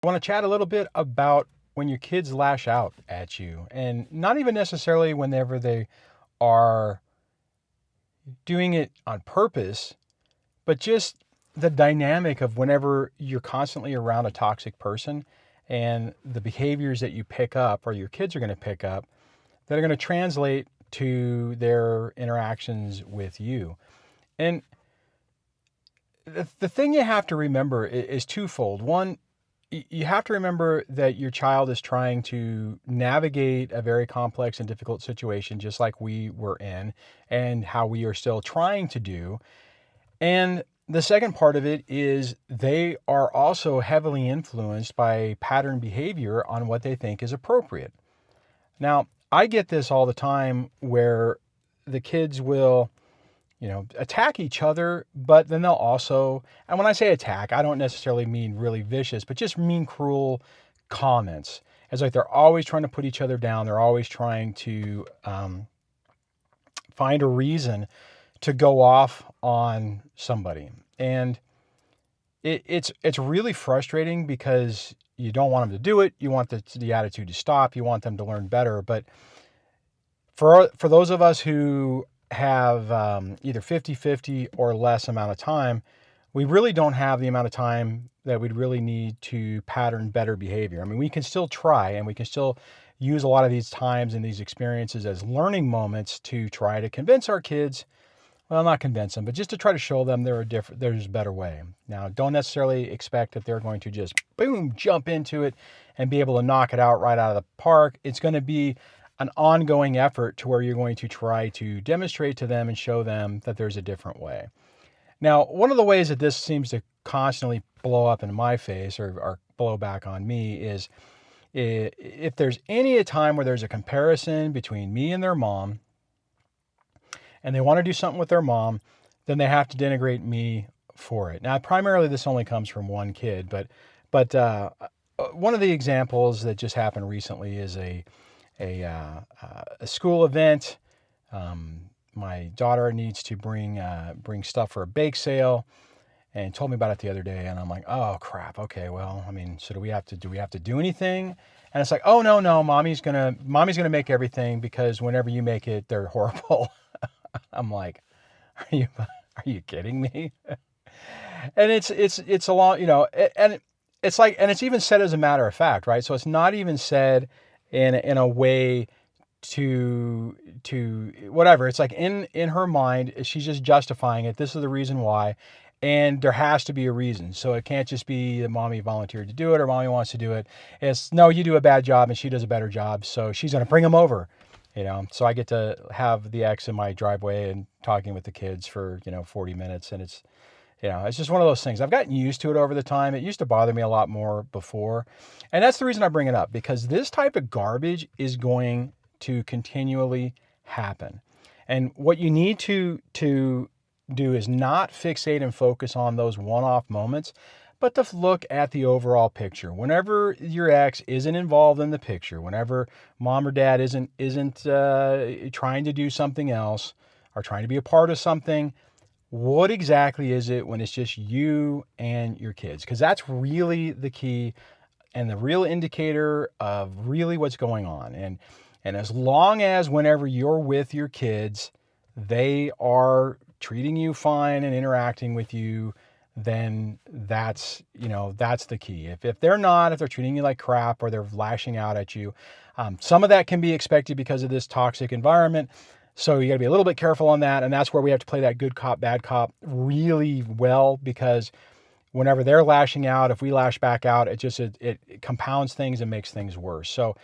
I want to chat a little bit about when your kids lash out at you, and not even necessarily whenever they are doing it on purpose, but just the dynamic of whenever you're constantly around a toxic person and the behaviors that you pick up or your kids are going to pick up that are going to translate to their interactions with you. And the thing you have to remember is twofold. One, you have to remember that your child is trying to navigate a very complex and difficult situation, just like we were in, and how we are still trying to do. And the second part of it is they are also heavily influenced by pattern behavior on what they think is appropriate. Now, I get this all the time where the kids will attack each other, but then they'll also, and when I say attack, I don't necessarily mean really vicious, but just mean cruel comments. It's like they're always trying to put each other down. They're always trying to find a reason to go off on somebody. And it's really frustrating because you don't want them to do it. You want the attitude to stop. You want them to learn better. But for those of us who have either 50-50 or less amount of time, we really don't have the amount of time that we'd really need to pattern better behavior. I mean, we can still try and we can still use a lot of these times and these experiences as learning moments to try to convince our kids, well, not convince them, but just to try to show them there's a better way. Now, don't necessarily expect that they're going to just, boom, jump into it and be able to knock it out right out of the park. It's going to be an ongoing effort to where you're going to try to demonstrate to them and show them that there's a different way. Now, one of the ways that this seems to constantly blow up in my face or blow back on me is if there's any time where there's a comparison between me and their mom and they want to do something with their mom, then they have to denigrate me for it. Now, primarily this only comes from one kid, but one of the examples that just happened recently is a school event. My daughter needs to bring stuff for a bake sale, and told me about it the other day. And I'm like, oh crap. Okay, well, I mean, so do we have to do anything? And it's like, oh no, mommy's gonna make everything because whenever you make it, they're horrible. I'm like, are you kidding me? And it's a lot, and it's like, and it's even said as a matter of fact, right? So it's not even said in a way to whatever. It's like in her mind, she's just justifying it. This is the reason why. And there has to be a reason. So it can't just be that mommy volunteered to do it or mommy wants to do it. It's no, you do a bad job and she does a better job. So she's going to bring them over, So I get to have the ex in my driveway and talking with the kids for, 40 minutes. And it's just one of those things. I've gotten used to it over the time. It used to bother me a lot more before. And that's the reason I bring it up, because this type of garbage is going to continually happen. And what you need to do is not fixate and focus on those one-off moments, but to look at the overall picture. Whenever your ex isn't involved in the picture, whenever mom or dad isn't trying to do something else or trying to be a part of something, what exactly is it when it's just you and your kids? Because that's really the key and the real indicator of really what's going on. And as long as whenever you're with your kids, they are treating you fine and interacting with you, then that's the key. If they're not, if they're treating you like crap or they're lashing out at you, some of that can be expected because of this toxic environment. So you got to be a little bit careful on that. And that's where we have to play that good cop, bad cop really well, because whenever they're lashing out, if we lash back out, it compounds things and makes things worse. So,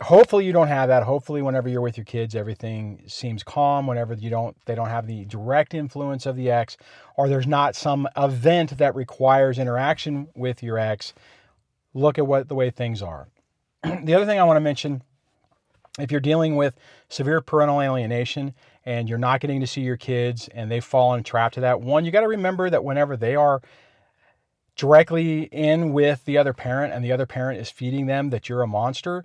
hopefully you don't have that. Hopefully whenever you're with your kids, everything seems calm. Whenever they don't have the direct influence of the ex, or there's not some event that requires interaction with your ex, look at the way things are. The other thing I want to mention, if you're dealing with severe parental alienation and you're not getting to see your kids and they fall in trap to that, one, you got to remember that whenever they are directly in with the other parent and the other parent is feeding them that you're a monster,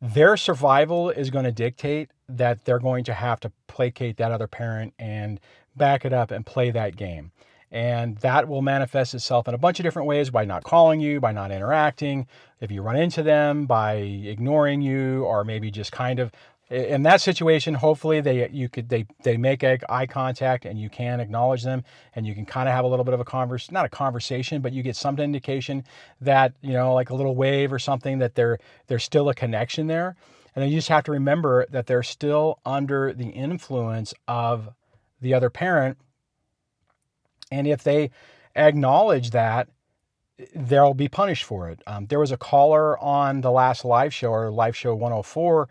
their survival is going to dictate that they're going to have to placate that other parent and back it up and play that game. And that will manifest itself in a bunch of different ways, by not calling you, by not interacting, if you run into them, by ignoring you, or maybe just kind of, in that situation, hopefully they make eye contact and you can acknowledge them, and you can kind of have a little bit of a not a conversation, but you get some indication that, like a little wave or something, that there's still a connection there. And then you just have to remember that they're still under the influence of the other parent. And if they acknowledge that, they'll be punished for it. There was a caller on the last live show, or live show 104,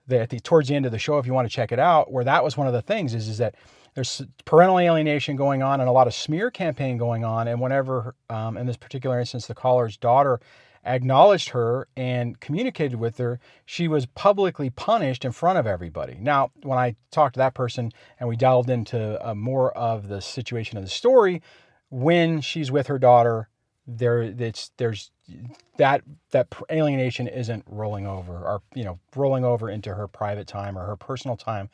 that towards the end of the show, if you want to check it out, where that was one of the things is that there's parental alienation going on and a lot of smear campaign going on. And whenever, in this particular instance, the caller's daughter acknowledged her and communicated with her, she was publicly punished in front of everybody. Now, when I talked to that person and we delved into more of the situation of the story, when she's with her daughter, there's that alienation isn't rolling over, or rolling over into her private time or her personal time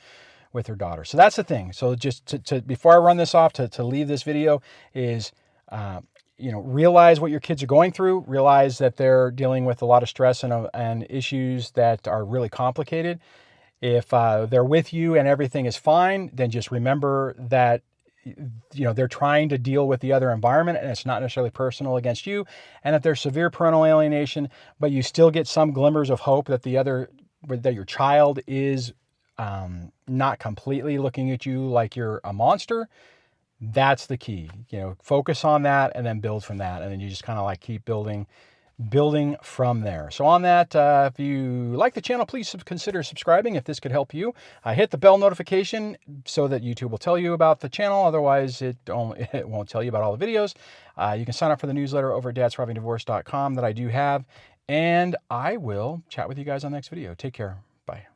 with her daughter. So that's the thing. So just to before I run this off, to leave this video is, realize what your kids are going through. Realize that they're dealing with a lot of stress and issues that are really complicated. If they're with you and everything is fine, then just remember that they're trying to deal with the other environment, and it's not necessarily personal against you, and that there's severe parental alienation, but you still get some glimmers of hope that that your child is not completely looking at you like you're a monster. That's the key. Focus on that and then build from that. And then you just kind of like keep building from there. So on that, if you like the channel, please consider subscribing if this could help you. Hit the bell notification so that YouTube will tell you about the channel. Otherwise, it won't tell you about all the videos. You can sign up for the newsletter over at dadsurvivingdivorce.com that I do have. And I will chat with you guys on the next video. Take care. Bye.